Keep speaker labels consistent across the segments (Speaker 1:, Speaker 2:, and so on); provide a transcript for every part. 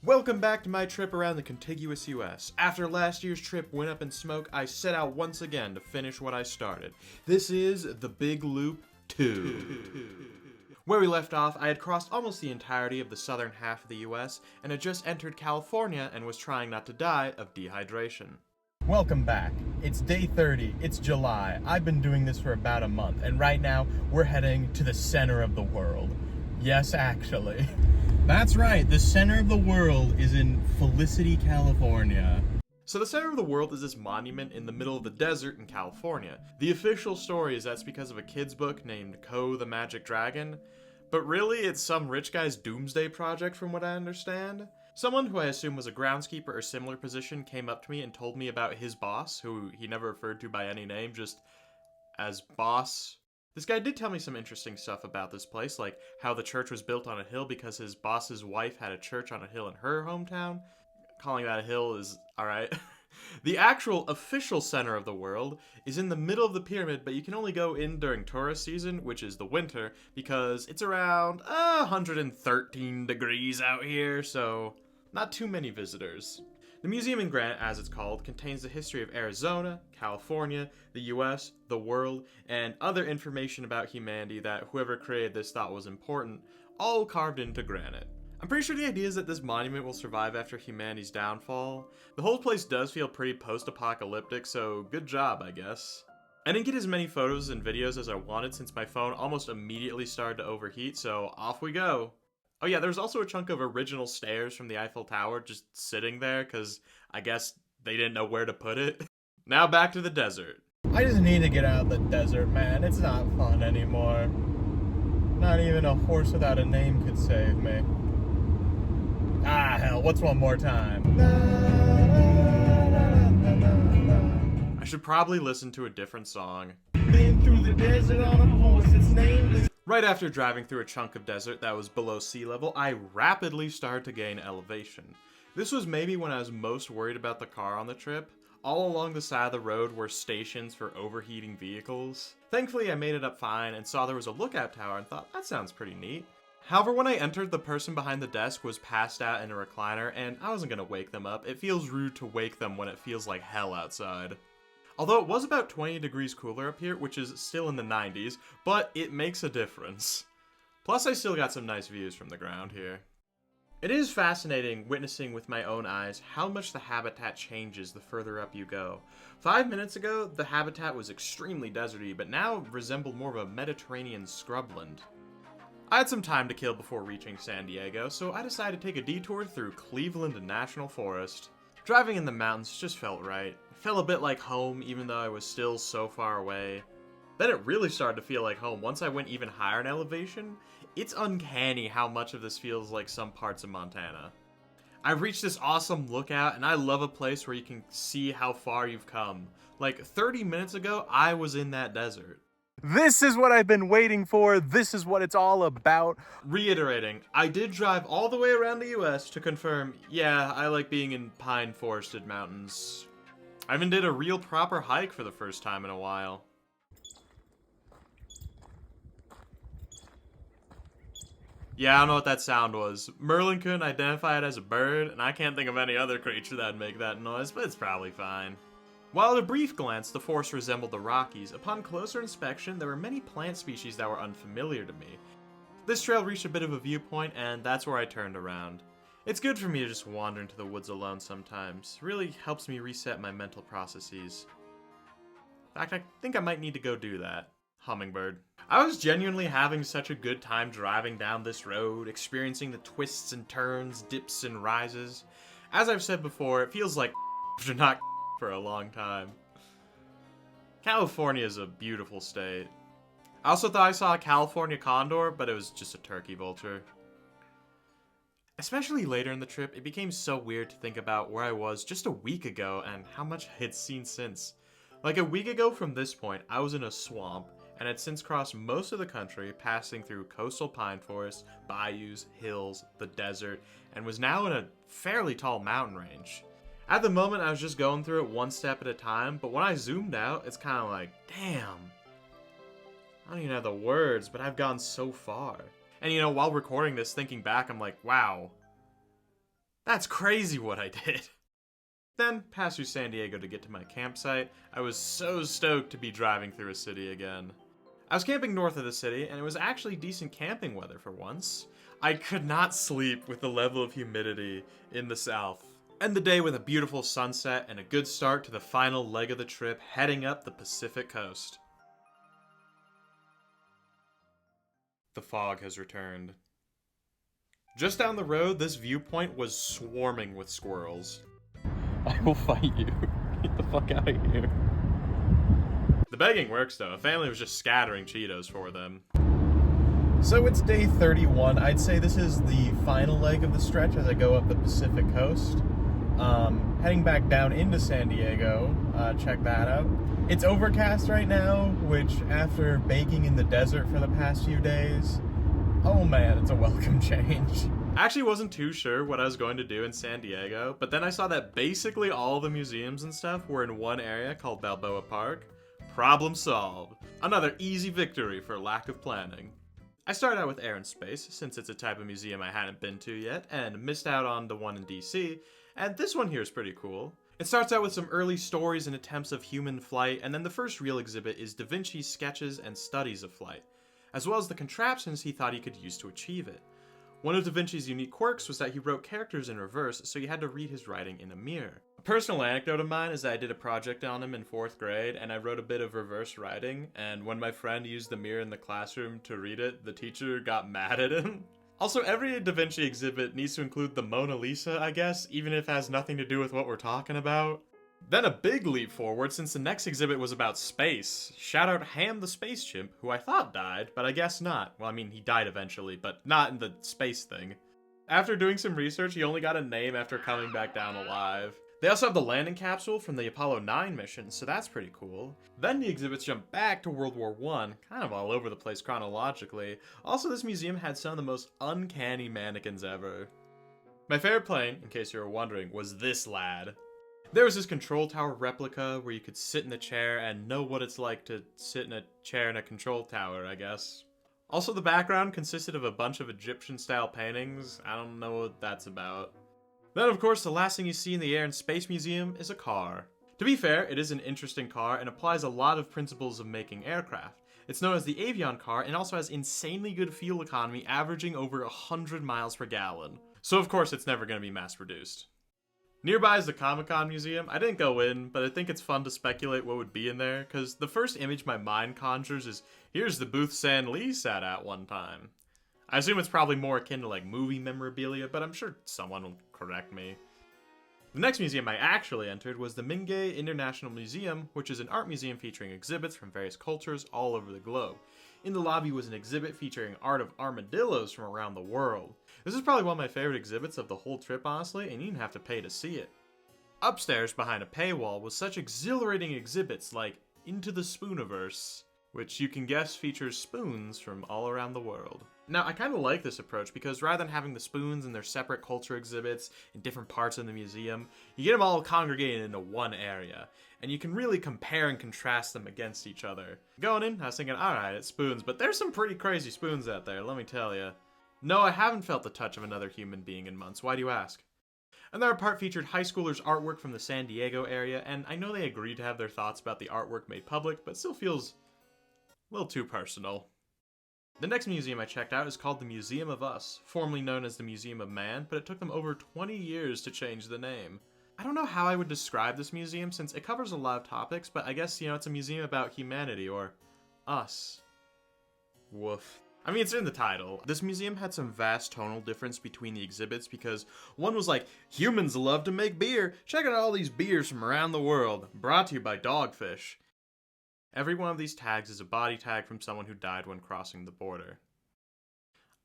Speaker 1: Welcome back to my trip around the contiguous US. After last year's trip went up in smoke, I set out once again to finish what I started. This is the Big Loop 2. Where we left off, I had crossed almost the entirety of the southern half of the US and had just entered California and was trying not to die of dehydration.
Speaker 2: Welcome back. It's day 30, it's July. I've been doing this for about a month, and right now we're heading to the center of the world. Yes, actually. That's right, the center of the world is in Felicity, California.
Speaker 1: So the center of the world is this monument in the middle of the desert in California. The official story is that's because of a kid's book named Ko the Magic Dragon, but really it's some rich guy's doomsday project from what I understand. Someone who I assume was a groundskeeper or similar position came up to me and told me about his boss, who he never referred to by any name, just as boss. This guy did tell me some interesting stuff about this place, like how the church was built on a hill because his boss's wife had a church on a hill in her hometown. Calling that a hill is alright. The actual official center of the world is in the middle of the pyramid, but you can only go in during tourist season, which is the winter, because it's around 113 degrees out here, so not too many visitors. The museum in Granite, as it's called, contains the history of Arizona, California, the US, the world, and other information about humanity that whoever created this thought was important, all carved into granite. I'm pretty sure the idea is that this monument will survive after humanity's downfall. The whole place does feel pretty post-apocalyptic, so good job, I guess. I didn't get as many photos and videos as I wanted since my phone almost immediately started to overheat, so off we go. Oh yeah, there's also a chunk of original stairs from the Eiffel Tower just sitting there, because I guess they didn't know where to put it. Now back to the desert.
Speaker 2: I just need to get out of the desert, man. It's not fun anymore. Not even a horse without a name could save me. Ah, hell, what's one more time?
Speaker 1: I should probably listen to a different song.
Speaker 2: Been through the desert on a horse, its name is...
Speaker 1: Right after driving through a chunk of desert that was below sea level, I rapidly started to gain elevation. This was maybe when I was most worried about the car on the trip. All along the side of the road were stations for overheating vehicles. Thankfully, I made it up fine and saw there was a lookout tower and thought, that sounds pretty neat. However, when I entered, the person behind the desk was passed out in a recliner, and I wasn't gonna wake them up. It feels rude to wake them when it feels like hell outside. Although it was about 20 degrees cooler up here, which is still in the 90s, but it makes a difference. Plus, I still got some nice views from the ground here. It is fascinating witnessing with my own eyes how much the habitat changes the further up you go. 5 minutes ago, the habitat was extremely deserty, but now resembled more of a Mediterranean scrubland. I had some time to kill before reaching San Diego, so I decided to take a detour through Cleveland National Forest. Driving in the mountains just felt right. It felt a bit like home, even though I was still so far away. Then it really started to feel like home once I went even higher in elevation. It's uncanny how much of this feels like some parts of Montana. I've reached this awesome lookout, and I love a place where you can see how far you've come. Like 30 minutes ago, I was in that desert.
Speaker 2: This is what I've been waiting for. This is what it's all about.
Speaker 1: Reiterating, I did drive all the way around the US to confirm, yeah, I like being in pine forested mountains. I even did a real proper hike for the first time in a while. Yeah, I don't know what that sound was. Merlin couldn't identify it as a bird, and I can't think of any other creature that'd make that noise, but it's probably fine. While at a brief glance, the forest resembled the Rockies, upon closer inspection, there were many plant species that were unfamiliar to me. This trail reached a bit of a viewpoint, and that's where I turned around. It's good for me to just wander into the woods alone sometimes. Really helps me reset my mental processes. In fact, I think I might need to go do that. Hummingbird. I was genuinely having such a good time driving down this road, experiencing the twists and turns, dips and rises. As I've said before, it feels like to not for a long time. California is a beautiful state. I also thought I saw a California condor, but it was just a turkey vulture. Especially later in the trip, it became so weird to think about where I was just a week ago and how much I had seen since. Like a week ago from this point, I was in a swamp and had since crossed most of the country, passing through coastal pine forests, bayous, hills, the desert, and was now in a fairly tall mountain range. At the moment, I was just going through it one step at a time, but when I zoomed out, it's kind of like, damn. I don't even have the words, but I've gone so far. And you know, while recording this, thinking back, I'm like, wow. That's crazy what I did. Then, passed through San Diego to get to my campsite. I was so stoked to be driving through a city again. I was camping north of the city, and it was actually decent camping weather for once. I could not sleep with the level of humidity in the south. End the day with a beautiful sunset and a good start to the final leg of the trip, heading up the Pacific coast. The fog has returned. Just down the road, this viewpoint was swarming with squirrels.
Speaker 2: I will fight you. Get the fuck out of here.
Speaker 1: The begging works though. A family was just scattering Cheetos for them.
Speaker 2: So it's day 31. I'd say this is the final leg of the stretch as I go up the Pacific coast. Heading back down into San Diego. Check that out. It's overcast right now, which after baking in the desert for the past few days, oh man, it's a welcome change.
Speaker 1: I actually wasn't too sure what I was going to do in San Diego, but then I saw that basically all the museums and stuff were in one area called Balboa Park. Problem solved. Another easy victory for lack of planning. I started out with Air and Space, since it's a type of museum I hadn't been to yet, and missed out on the one in DC, and this one here is pretty cool. It starts out with some early stories and attempts of human flight, and then the first real exhibit is Da Vinci's sketches and studies of flight, as well as the contraptions he thought he could use to achieve it. One of Da Vinci's unique quirks was that he wrote characters in reverse, so you had to read his writing in a mirror. A personal anecdote of mine is that I did a project on him in 4th grade, and I wrote a bit of reverse writing, and when my friend used the mirror in the classroom to read it, the teacher got mad at him. Also, every Da Vinci exhibit needs to include the Mona Lisa, I guess, even if it has nothing to do with what we're talking about. Then a big leap forward, since the next exhibit was about space. Shout out Ham the Space Chimp, who I thought died, but I guess not. Well, I mean, he died eventually, but not in the space thing. After doing some research, he only got a name after coming back down alive. They also have the landing capsule from the Apollo 9 mission, so that's pretty cool. Then the exhibits jump back to World War I, kind of all over the place chronologically. Also, this museum had some of the most uncanny mannequins ever. My favorite plane, in case you were wondering, was this lad. There was this control tower replica where you could sit in the chair and know what it's like to sit in a chair in a control tower, I guess. Also, the background consisted of a bunch of Egyptian-style paintings. I don't know what that's about. Then, of course, the last thing you see in the Air and Space Museum is a car. To be fair, it is an interesting car and applies a lot of principles of making aircraft. It's known as the Avion car and also has insanely good fuel economy, averaging over 100 miles per gallon. So, of course, it's never going to be mass-produced. Nearby is the Comic-Con Museum. I didn't go in, but I think it's fun to speculate what would be in there, because the first image my mind conjures is, here's the booth Stan Lee sat at one time. I assume it's probably more akin to like movie memorabilia, but I'm sure someone will correct me. The next museum I actually entered was the Mingei International Museum, which is an art museum featuring exhibits from various cultures all over the globe. In the lobby was an exhibit featuring art of armadillos from around the world. This is probably one of my favorite exhibits of the whole trip, honestly, and you didn't have to pay to see it. Upstairs, behind a paywall, was such exhilarating exhibits like Into the Spooniverse, which you can guess features spoons from all around the world. Now, I kind of like this approach because rather than having the spoons in their separate culture exhibits in different parts of the museum, you get them all congregated into one area, and you can really compare and contrast them against each other. Going in, I was thinking, alright, it's spoons, but there's some pretty crazy spoons out there, let me tell you. No, I haven't felt the touch of another human being in months, why do you ask? Another part featured high schoolers' artwork from the San Diego area, and I know they agreed to have their thoughts about the artwork made public, but still feels a little too personal. The next museum I checked out is called the Museum of Us, formerly known as the Museum of Man, but it took them over 20 years to change the name. I don't know how I would describe this museum since it covers a lot of topics, but I guess, it's a museum about humanity, or us. Woof. I mean, it's in the title. This museum had some vast tonal difference between the exhibits because one was like, humans love to make beer, check out all these beers from around the world, brought to you by Dogfish. Every one of these tags is a body tag from someone who died when crossing the border.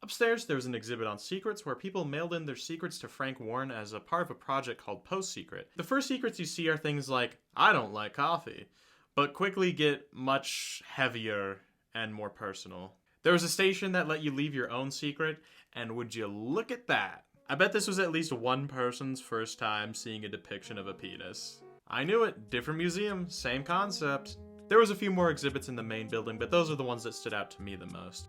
Speaker 1: Upstairs, there was an exhibit on secrets where people mailed in their secrets to Frank Warren as a part of a project called Post Secret. The first secrets you see are things like, I don't like coffee, but quickly get much heavier and more personal. There was a station that let you leave your own secret, and would you look at that? I bet this was at least one person's first time seeing a depiction of a penis. I knew it, different museum, same concept. There was a few more exhibits in the main building, but those are the ones that stood out to me the most.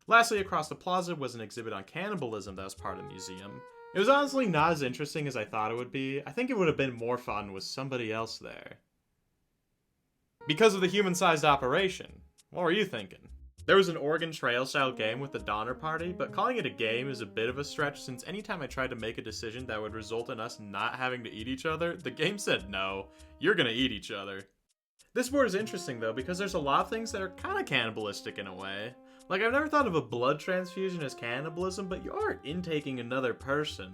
Speaker 1: Lastly, across the plaza was an exhibit on cannibalism that was part of the museum. It was honestly not as interesting as I thought it would be. I think it would have been more fun with somebody else there. Because of the human-sized operation. What were you thinking? There was an Oregon Trail-style game with the Donner Party, but calling it a game is a bit of a stretch since anytime I tried to make a decision that would result in us not having to eat each other, the game said no, you're gonna eat each other. This board is interesting though because there's a lot of things that are kinda cannibalistic in a way. Like, I've never thought of a blood transfusion as cannibalism, but you are intaking another person.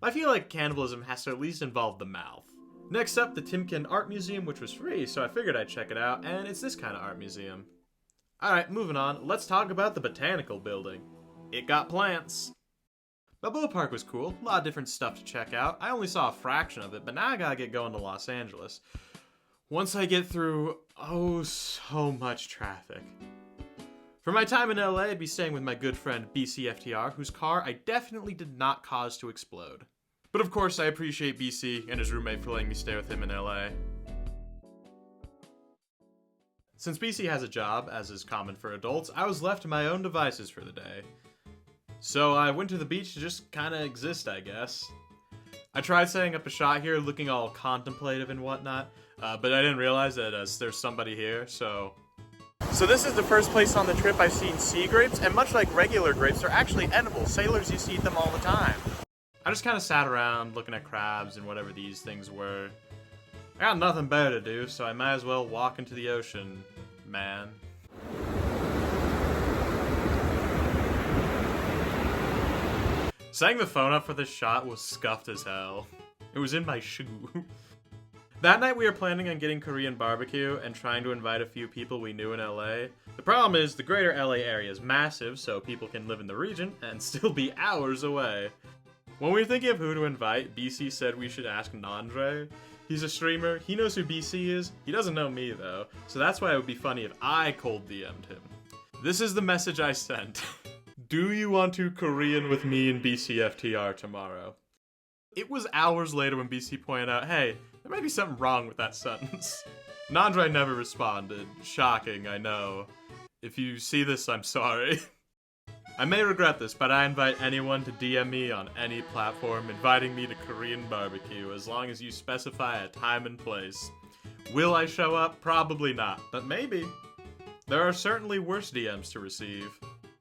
Speaker 1: I feel like cannibalism has to at least involve the mouth. Next up, the Timken Art Museum, which was free, so I figured I'd check it out, and it's this kind of art museum. Alright, moving on, let's talk about the Botanical Building. It got plants. Balboa Park was cool, a lot of different stuff to check out. I only saw a fraction of it, but now I gotta get going to Los Angeles. Once I get through, oh, so much traffic. For my time in LA, I'd be staying with my good friend BCFTR, whose car I definitely did not cause to explode. But of course, I appreciate BC and his roommate for letting me stay with him in LA. Since BC has a job, as is common for adults, I was left to my own devices for the day. So I went to the beach to just kinda exist, I guess. I tried setting up a shot here, looking all contemplative and whatnot, but I didn't realize that there's somebody here, so this is the first place on the trip I've seen sea grapes, and much like regular grapes, they're actually edible. Sailors used to eat them all the time. I just kind of sat around looking at crabs and whatever these things were. I got nothing better to do, so I might as well walk into the ocean, man. Setting the phone up for this shot was scuffed as hell. It was in my shoe. That night we were planning on getting Korean barbecue and trying to invite a few people we knew in LA. The problem is the greater LA area is massive, so people can live in the region and still be hours away. When we were thinking of who to invite, BC said we should ask Nandre. He's a streamer, he knows who BC is, he doesn't know me though, so that's why it would be funny if I cold DM'd him. This is the message I sent. Do you want to Korean with me and BCFTR tomorrow? It was hours later when BC pointed out, hey, there might be something wrong with that sentence. Nandre never responded. Shocking, I know. If you see this, I'm sorry. I may regret this, but I invite anyone to DM me on any platform inviting me to Korean barbecue as long as you specify a time and place. Will I show up? Probably not, but maybe. There are certainly worse DMs to receive.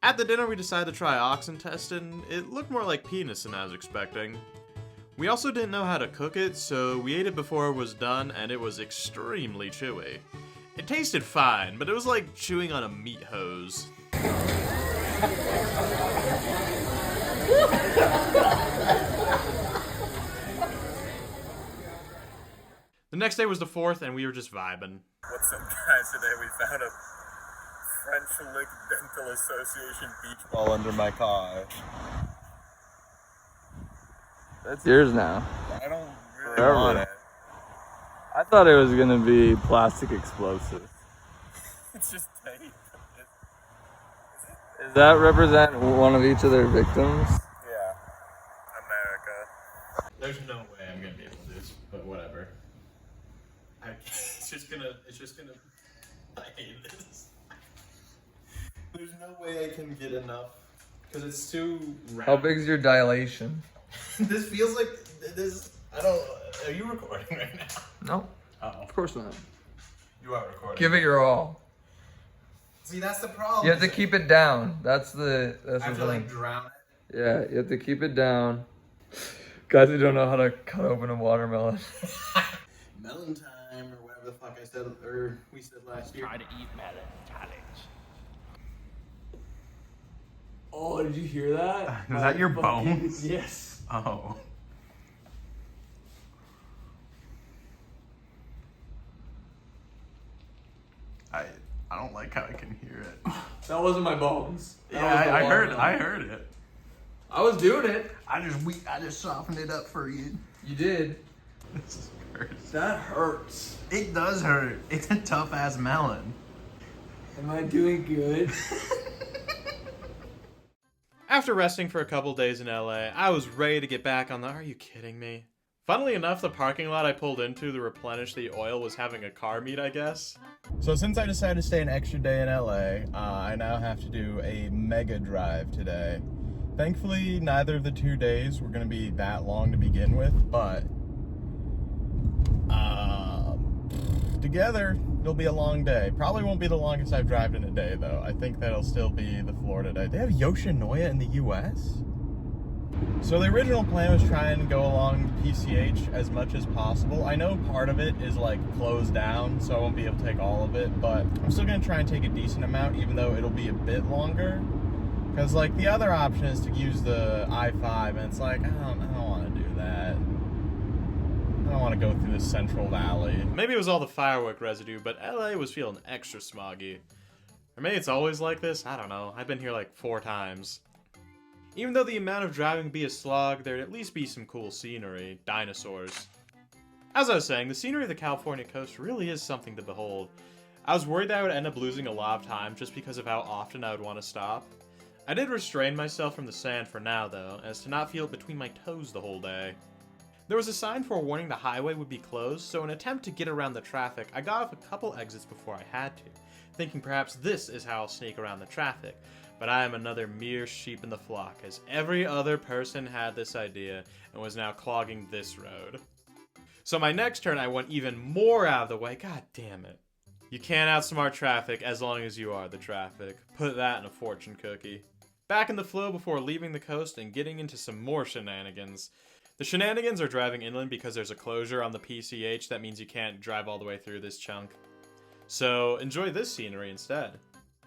Speaker 1: At the dinner we decided to try oxen test and it looked more like penis than I was expecting. We also didn't know how to cook it, so we ate it before it was done and it was extremely chewy. It tasted fine, but it was like chewing on a meat hose. The next day was the 4th and we were just vibing.
Speaker 2: What's up, guys? Today we found a French Lick Dental Association beach ball under my car.
Speaker 3: That's yours now.
Speaker 2: I don't really
Speaker 3: Forever.
Speaker 2: want it.
Speaker 3: I thought it was gonna be plastic explosive.
Speaker 2: It's just tape.
Speaker 3: Does that represent one of each of their victims?
Speaker 2: Yeah. America.
Speaker 1: There's no way I'm gonna be able to do this, but whatever. It's just gonna, I hate this. There's no way I can get enough, because it's too round.
Speaker 3: How big's your dilation?
Speaker 1: This feels like, are you recording right now?
Speaker 3: No,
Speaker 1: Oh,
Speaker 3: of course not.
Speaker 1: you are recording.
Speaker 3: Give it your all.
Speaker 1: See, that's the problem.
Speaker 3: You have to keep it down. That's
Speaker 1: I
Speaker 3: the
Speaker 1: have to like
Speaker 3: thing.
Speaker 1: drown it.
Speaker 3: Yeah, you have to keep it down. Guys who don't know how to cut open a watermelon.
Speaker 1: Melon time, or whatever the fuck I said, or we said last year.
Speaker 4: Try to eat melon challenge.
Speaker 5: Oh, did you hear that?
Speaker 4: Is that your bones?
Speaker 5: Yes.
Speaker 4: Oh. I don't like how I can hear it.
Speaker 5: That wasn't my bones. That
Speaker 4: Yeah,
Speaker 5: was the
Speaker 4: I
Speaker 5: watermelon.
Speaker 4: heard it.
Speaker 5: I was doing it.
Speaker 4: I just softened it up for you.
Speaker 5: You did.
Speaker 4: This hurts.
Speaker 5: That hurts.
Speaker 4: It does hurt. It's a tough ass melon.
Speaker 5: Am I doing good?
Speaker 1: After resting for a couple days in LA, I was ready to get back on the. Are you kidding me? Funnily enough, the parking lot I pulled into to replenish the oil was having a car meet, I guess.
Speaker 2: So since I decided to stay an extra day in LA, I now have to do a mega drive today. Thankfully, neither of the 2 days were going to be that long to begin with, but together, it'll be a long day. Probably won't be the longest I've driven in a day, though. I think that'll still be the Florida day. They have Yoshinoya in the U.S.? So the original plan was trying to go along PCH as much as possible. I know part of it is like closed down, so I won't be able to take all of it, but I'm still going to try and take a decent amount, even though it'll be a bit longer. Because like the other option is to use the I-5, and it's like, I don't want to do that. I don't want to go through the Central Valley.
Speaker 1: Maybe it was all the firework residue, but LA was feeling extra smoggy. Or maybe it's always like this, I don't know. I've been here like 4 times. Even though the amount of driving would be a slog, there'd at least be some cool scenery, dinosaurs. As I was saying, the scenery of the California coast really is something to behold. I was worried that I would end up losing a lot of time just because of how often I would want to stop. I did restrain myself from the sand for now though, as to not feel it between my toes the whole day. There was a sign forewarning the highway would be closed, so in an attempt to get around the traffic, I got off a couple exits before I had to, thinking perhaps this is how I'll sneak around the traffic. But I am another mere sheep in the flock, as every other person had this idea and was now clogging this road. So my next turn I went even more out of the way. God damn it. You can't outsmart traffic as long as you are the traffic. Put that in a fortune cookie. Back in the flow before leaving the coast and getting into some more shenanigans. The shenanigans are driving inland because there's a closure on the PCH that means you can't drive all the way through this chunk. So enjoy this scenery instead.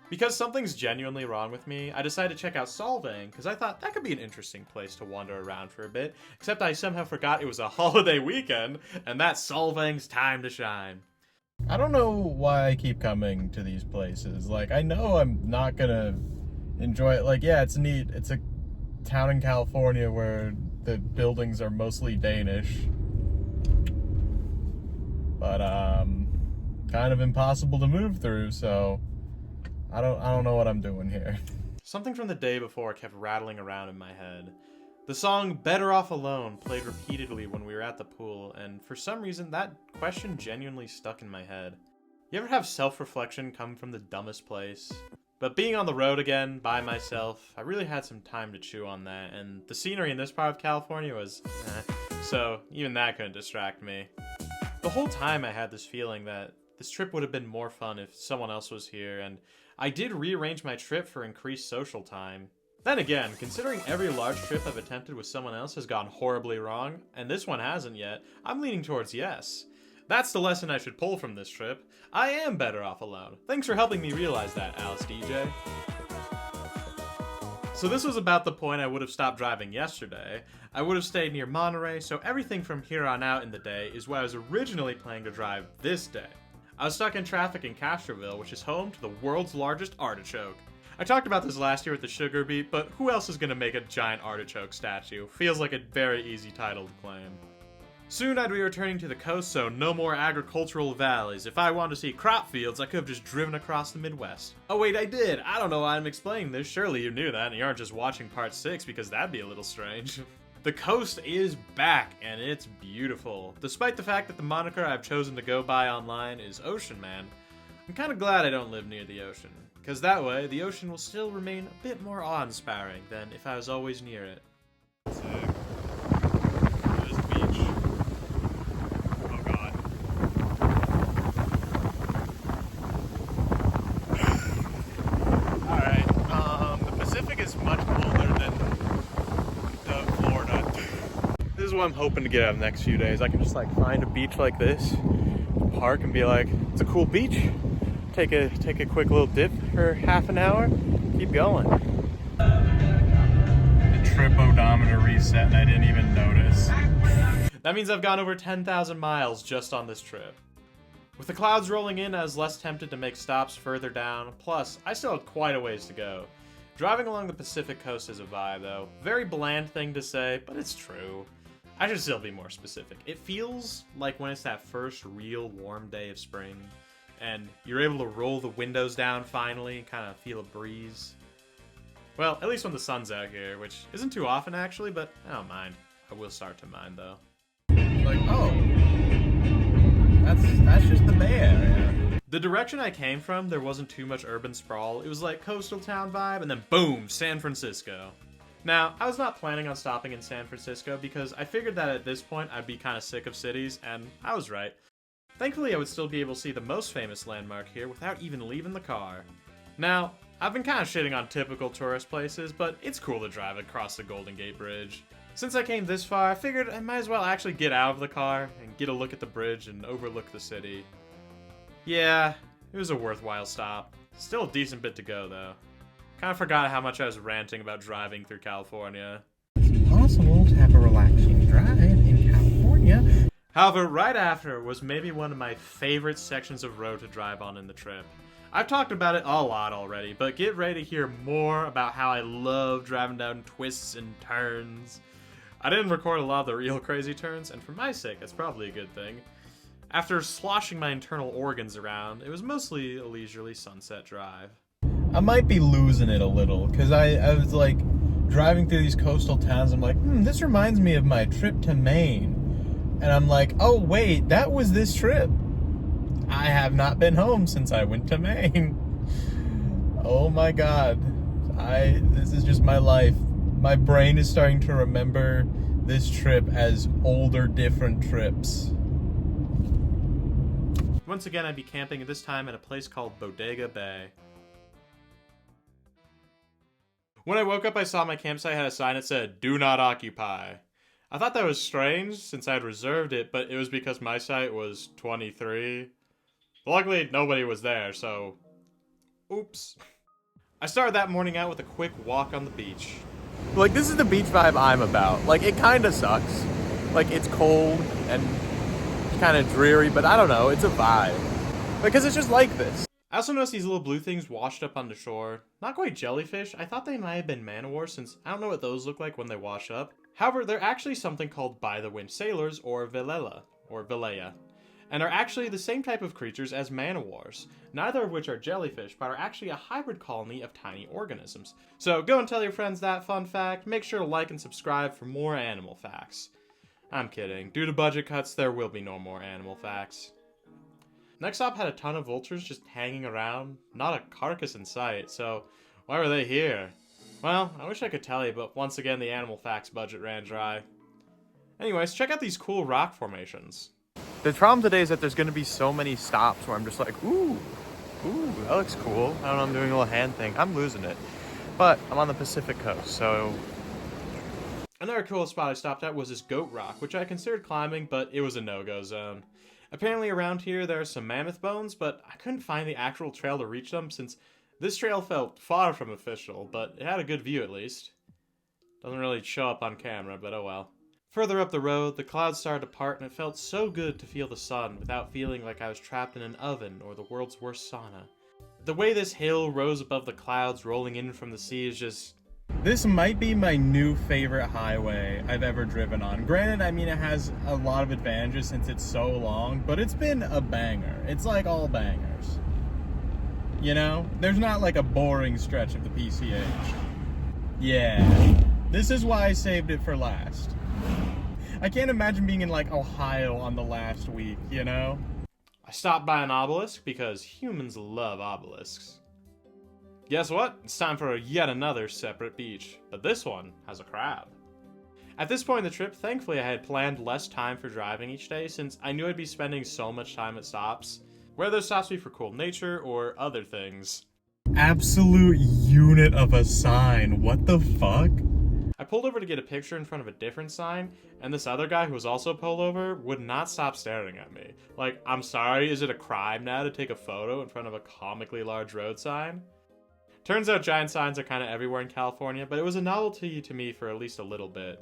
Speaker 1: Because something's genuinely wrong with me, I decided to check out Solvang because I thought that could be an interesting place to wander around for a bit, except I somehow forgot it was a holiday weekend, and that's Solvang's time to shine.
Speaker 2: I don't know why I keep coming to these places. Like, I know I'm not gonna enjoy it. Like, yeah, it's neat. It's a town in California where the buildings are mostly Danish. But, kind of impossible to move through, so I don't know what I'm doing here.
Speaker 1: Something from the day before kept rattling around in my head. The song Better Off Alone played repeatedly when we were at the pool, and for some reason that question genuinely stuck in my head. You ever have self-reflection come from the dumbest place? But being on the road again, by myself, I really had some time to chew on that, and the scenery in this part of California was so even that couldn't distract me. The whole time I had this feeling that this trip would have been more fun if someone else was here, and I did rearrange my trip for increased social time. Then again, considering every large trip I've attempted with someone else has gone horribly wrong, and this one hasn't yet, I'm leaning towards yes. That's the lesson I should pull from this trip. I am better off alone. Thanks for helping me realize that, Alice DJ. So this was about the point I would have stopped driving yesterday. I would have stayed near Monterey, so everything from here on out in the day is what I was originally planning to drive this day. I was stuck in traffic in Castroville, which is home to the world's largest artichoke. I talked about this last year with the Sugar Beet, but who else is going to make a giant artichoke statue? Feels like a very easy title to claim. Soon I'd be returning to the coast, so no more agricultural valleys. If I wanted to see crop fields, I could have just driven across the Midwest. Oh wait, I did! I don't know why I'm explaining this. Surely you knew that, and you aren't just watching part 6, because that'd be a little strange. The coast is back, and it's beautiful. Despite the fact that the moniker I've chosen to go by online is Ocean Man, I'm kind of glad I don't live near the ocean, because that way the ocean will still remain a bit more awe-inspiring than if I was always near it. Sick. There's the beach. Oh god. Alright, the Pacific is much colder than Florida. This is what I'm hoping to get out of the next few days. I can just like find a beach like this, park, and be like, it's a cool beach. Take a quick little dip for half an hour, keep going.
Speaker 2: The trip odometer reset and I didn't even notice.
Speaker 1: That means I've gone over 10,000 miles just on this trip. With the clouds rolling in, I was less tempted to make stops further down, plus I still had quite a ways to go. Driving along the Pacific coast is a vibe though. Very bland thing to say, but it's true. I should still be more specific. It feels like when it's that first real warm day of spring, and you're able to roll the windows down finally, kind of feel a breeze. Well, at least when the sun's out here, which isn't too often actually, but I don't mind. I will start to mind though.
Speaker 2: Like, oh, that's just the Bay Area.
Speaker 1: The direction I came from, there wasn't too much urban sprawl. It was like coastal town vibe, and then boom, San Francisco. Now, I was not planning on stopping in San Francisco because I figured that at this point I'd be kind of sick of cities, and I was right. Thankfully, I would still be able to see the most famous landmark here without even leaving the car. Now, I've been kind of shitting on typical tourist places, but it's cool to drive across the Golden Gate Bridge. Since I came this far, I figured I might as well actually get out of the car and get a look at the bridge and overlook the city. Yeah, it was a worthwhile stop. Still a decent bit to go, though. Kind of forgot how much I was ranting about driving through California.
Speaker 2: It's possible to have a relaxing drive in California.
Speaker 1: However, right after was maybe one of my favorite sections of road to drive on in the trip. I've talked about it a lot already, but get ready to hear more about how I love driving down twists and turns. I didn't record a lot of the real crazy turns, and for my sake, that's probably a good thing. After sloshing my internal organs around, it was mostly a leisurely sunset drive.
Speaker 2: I might be losing it a little, because I was like driving through these coastal towns. I'm like, this reminds me of my trip to Maine. And I'm like, oh wait, that was this trip. I have not been home since I went to Maine. Oh my god. This is just my life. My brain is starting to remember this trip as older, different trips.
Speaker 1: Once again, I'd be camping at this time at a place called Bodega Bay. When I woke up, I saw my campsite had a sign that said, "Do not occupy." I thought that was strange since I had reserved it, but it was because my site was 23. Luckily, nobody was there, so oops. I started that morning out with a quick walk on the beach.
Speaker 2: Like, this is the beach vibe I'm about. Like, it kind of sucks. Like, it's cold and kind of dreary, but I don't know, it's a vibe. Because it's just like this.
Speaker 1: I also noticed these little blue things washed up on the shore. Not quite jellyfish. I thought they might have been man-o-wars since I don't know what those look like when they wash up. However, they're actually something called by-the-wind sailors, or Velella, and are actually the same type of creatures as man-o-wars, neither of which are jellyfish, but are actually a hybrid colony of tiny organisms. So go and tell your friends that fun fact. Make sure to like and subscribe for more animal facts. I'm kidding. Due to budget cuts, there will be no more animal facts. Next stop had a ton of vultures just hanging around, not a carcass in sight, so why were they here? Well, I wish I could tell you, but once again the animal facts budget ran dry. Anyways, check out these cool rock formations.
Speaker 2: The problem today is that there's going to be so many stops where I'm just like, ooh, that looks cool. I don't know, I'm doing a little hand thing. I'm losing it. But I'm on the Pacific coast, so...
Speaker 1: Another cool spot I stopped at was this goat rock, which I considered climbing, but it was a no-go zone. Apparently around here there are some mammoth bones, but I couldn't find the actual trail to reach them since this trail felt far from official, but it had a good view at least. Doesn't really show up on camera, but oh well. Further up the road, the clouds started to part and it felt so good to feel the sun without feeling like I was trapped in an oven or the world's worst sauna. The way this hill rose above the clouds rolling in from the sea is just...
Speaker 2: This might be my new favorite highway I've ever driven on. Granted, I mean, it has a lot of advantages since it's so long, but it's been a banger. It's like all bangers. You know? There's not like a boring stretch of the PCH. Yeah. This is why I saved it for last. I can't imagine being in like Ohio on the last week, you know?
Speaker 1: I stopped by an obelisk because humans love obelisks. Guess what? It's time for yet another separate beach, but this one has a crab. At this point in the trip, thankfully I had planned less time for driving each day since I knew I'd be spending so much time at stops, whether those stops be for cool nature or other things.
Speaker 2: Absolute unit of a sign. What the fuck?
Speaker 1: I pulled over to get a picture in front of a different sign, and this other guy who was also pulled over would not stop staring at me. Like, I'm sorry, is it a crime now to take a photo in front of a comically large road sign? Turns out giant signs are kind of everywhere in California, but it was a novelty to me for at least a little bit.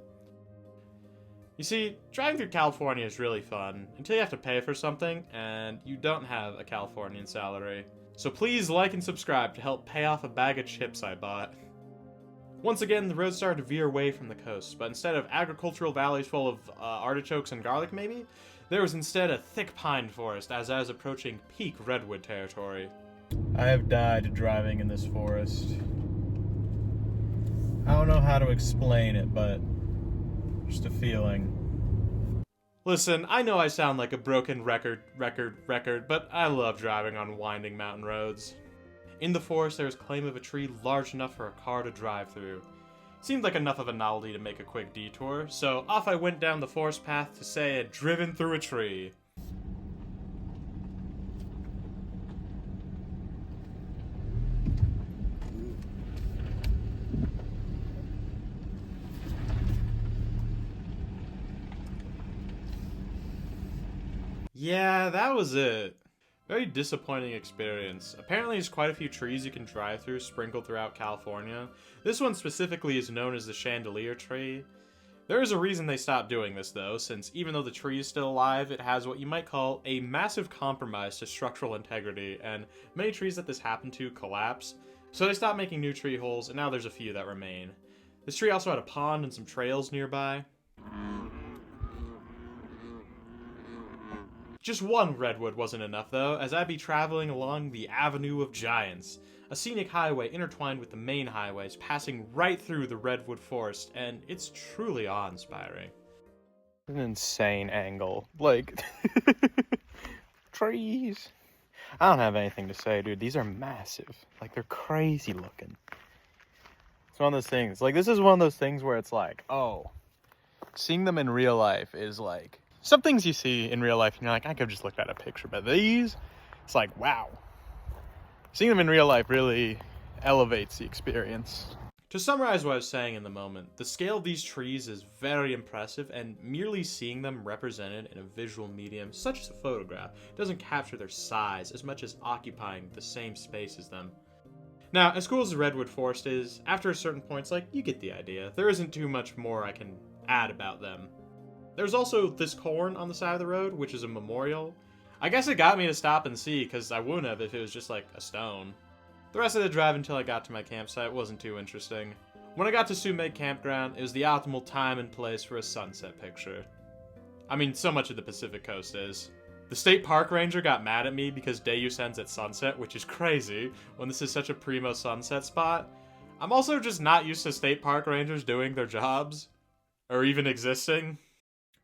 Speaker 1: You see, driving through California is really fun, until you have to pay for something, and you don't have a Californian salary. So please like and subscribe to help pay off a bag of chips I bought. Once again, the road started to veer away from the coast, but instead of agricultural valleys full of artichokes and garlic maybe, there was instead a thick pine forest as I was approaching peak redwood territory.
Speaker 2: I have died driving in this forest. I don't know how to explain it, but just a feeling.
Speaker 1: Listen, I know I sound like a broken record, but I love driving on winding mountain roads. In the forest, there was claim of a tree large enough for a car to drive through. Seemed like enough of a novelty to make a quick detour, so off I went down the forest path to say I had driven through a tree. Yeah, that was it. Very disappointing experience. Apparently there's quite a few trees you can drive through sprinkled throughout California. This one specifically is known as the chandelier tree. There is a reason they stopped doing this though, since even though the tree is still alive, it has what you might call a massive compromise to structural integrity, and many trees that this happened to collapse. So they stopped making new tree holes, and now there's a few that remain. This tree also had a pond and some trails nearby. Just one redwood wasn't enough though, as I'd be traveling along the Avenue of Giants, a scenic highway intertwined with the main highways, passing right through the redwood forest, and it's truly awe-inspiring.
Speaker 2: An insane angle. Like, trees. I don't have anything to say, dude. These are massive. Like, they're crazy looking. It's one of those things. Like, this is one of those things where it's like, oh, seeing them in real life is like, some things you see in real life, and you're like, I could have just looked at a picture, but these, it's like, wow. Seeing them in real life really elevates the experience.
Speaker 1: To summarize what I was saying in the moment, the scale of these trees is very impressive, and merely seeing them represented in a visual medium such as a photograph doesn't capture their size as much as occupying the same space as them. Now, as cool as the redwood forest is, after a certain point, it's like, you get the idea. There isn't too much more I can add about them. There's also this corn on the side of the road, which is a memorial. I guess it got me to stop and see, because I wouldn't have if it was just like a stone. The rest of the drive until I got to my campsite wasn't too interesting. When I got to Summit Campground, it was the optimal time and place for a sunset picture. I mean, so much of the Pacific Coast is. The state park ranger got mad at me because Deus ends at sunset, which is crazy, when this is such a primo sunset spot. I'm also just not used to state park rangers doing their jobs, or even existing.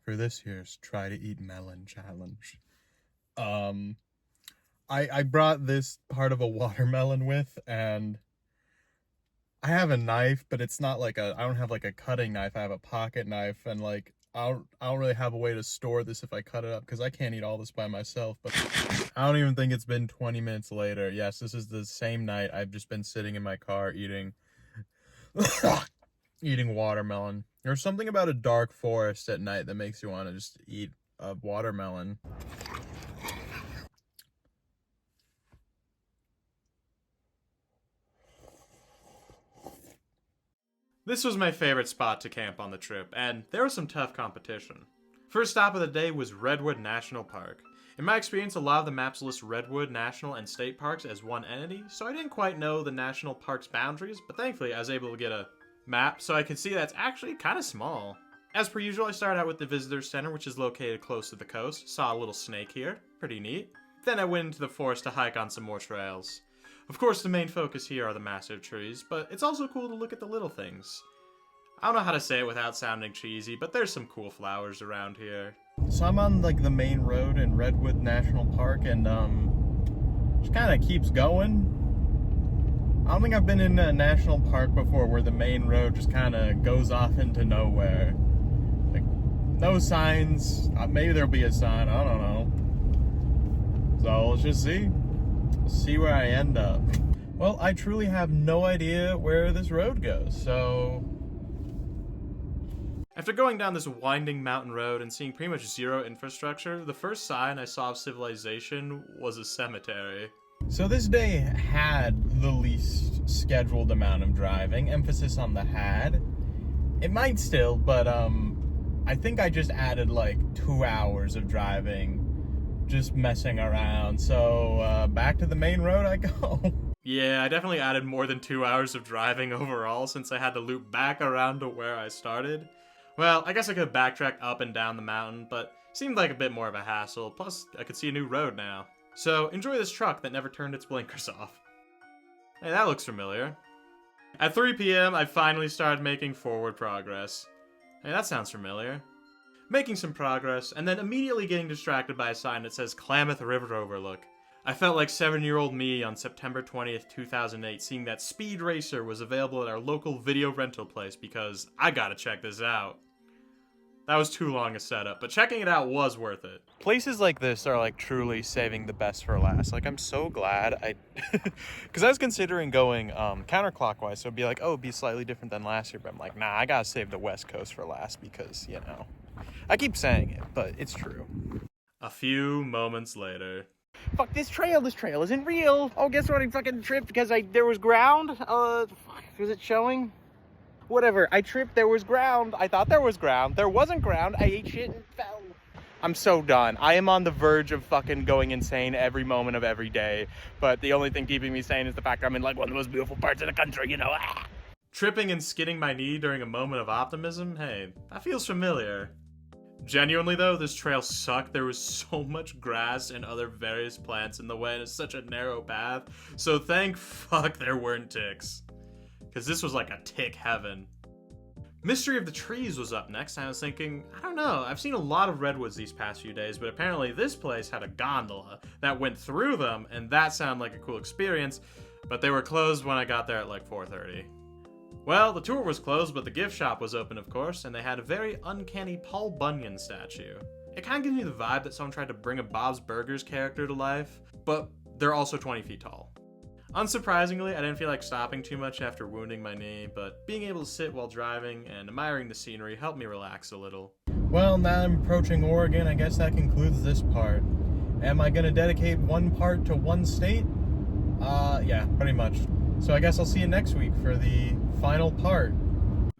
Speaker 2: For this year's Try to Eat Melon challenge, I brought this part of a watermelon with, and I have a knife, but it's not like I don't have like a cutting knife. I have a pocket knife, and like I don't really have a way to store this if I cut it up, because I can't eat all this by myself. But I don't even think it's been 20 minutes later. Yes, this is the same night I've just been sitting in my car eating eating watermelon. There's something about a dark forest at night that makes you want to just eat a watermelon.
Speaker 1: This was my favorite spot to camp on the trip, and there was some tough competition. First stop of the day was Redwood National Park. In my experience, a lot of the maps list Redwood National and State Parks as one entity, so I didn't quite know the national park's boundaries, but thankfully I was able to get a map so I could see that's actually kind of small. As per usual, I started out with the Visitor Center, which is located close to the coast. Saw a little snake here, pretty neat. Then I went into the forest to hike on some more trails. Of course, the main focus here are the massive trees, but it's also cool to look at the little things. I don't know how to say it without sounding cheesy, but there's some cool flowers around here.
Speaker 2: So I'm on like the main road in Redwood National Park, and just kind of keeps going. I don't think I've been in a national park before where the main road just kind of goes off into nowhere. Like, no signs. Maybe there'll be a sign. I don't know. So let's just see. See where I end up. Well, I truly have no idea where this road goes, so...
Speaker 1: After going down this winding mountain road and seeing pretty much zero infrastructure, the first sign I saw of civilization was a cemetery.
Speaker 2: So this day had the least scheduled amount of driving, emphasis on the had. It might still, but I think I just added like 2 hours of driving, just messing around. So back to the main road I go.
Speaker 1: Yeah, I definitely added more than 2 hours of driving overall since I had to loop back around to where I started. Well, I guess I could backtrack up and down the mountain, but seemed like a bit more of a hassle, plus I could see a new road now. So enjoy this truck that never turned its blinkers off. Hey, that looks familiar. At 3 p.m., I finally started making forward progress. Hey, that sounds familiar. Making some progress, and then immediately getting distracted by a sign that says Klamath River Overlook. I felt like 7-year-old me on September 20th, 2008, seeing that Speed Racer was available at our local video rental place because I gotta check this out. That was too long a setup, but checking it out was worth it.
Speaker 2: Places like this are like truly saving the best for last. Like I'm so glad because I was considering going counterclockwise, so it'd be like, oh, it'd be slightly different than last year, but I'm like, nah, I gotta save the West Coast for last because, you know, I keep saying it, but it's true.
Speaker 1: A few moments later.
Speaker 2: Fuck this trail isn't real. Oh, guess what? I fucking tripped because there was ground. Fuck, was it showing? Whatever, I tripped, there was ground. I thought there was ground. There wasn't ground. I ate shit and fell. I'm so done. I am on the verge of fucking going insane every moment of every day. But the only thing keeping me sane is the fact I'm in like one of the most beautiful parts of the country, you know? Ah!
Speaker 1: Tripping and skidding my knee during a moment of optimism? Hey, that feels familiar. Genuinely though, this trail sucked. There was so much grass and other various plants in the way, and it's such a narrow path. So thank fuck there weren't ticks. Because this was like a tick heaven. Mystery of the Trees was up next, and I was thinking, I don't know, I've seen a lot of redwoods these past few days, but apparently this place had a gondola that went through them, and that sounded like a cool experience, but they were closed when I got there at like 4:30. Well, the tour was closed, but the gift shop was open, of course, and they had a very uncanny Paul Bunyan statue. It kind of gives me the vibe that someone tried to bring a Bob's Burgers character to life, but they're also 20 feet tall. Unsurprisingly, I didn't feel like stopping too much after wounding my knee, but being able to sit while driving and admiring the scenery helped me relax a little.
Speaker 2: Well, now I'm approaching Oregon. I guess that concludes this part. Am I gonna dedicate one part to one state? Yeah, pretty much. So I guess I'll see you next week for the final part.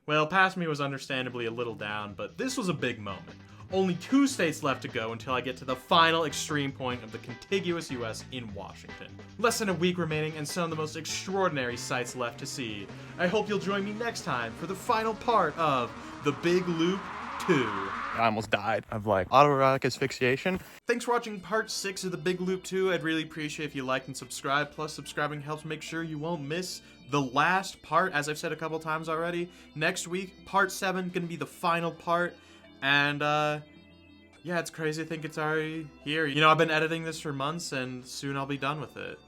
Speaker 1: Well, past me was understandably a little down, but this was a big moment. Only 2 states left to go until I get to the final extreme point of the contiguous US in Washington. Less than a week remaining and some of the most extraordinary sights left to see. I hope you'll join me next time for the final part of The Big Loop 2.
Speaker 2: I almost died of like autoerotic asphyxiation.
Speaker 1: Thanks for watching part 6 of The Big Loop 2. I'd really appreciate if you liked and subscribed. Plus, subscribing helps make sure you won't miss the last part, as I've said a couple times already. Next week, part 7, gonna be the final part. And, yeah, it's crazy to think it's already here. You know, I've been editing this for months, and soon I'll be done with it.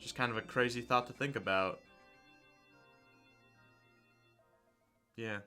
Speaker 1: Just kind of a crazy thought to think about. Yeah.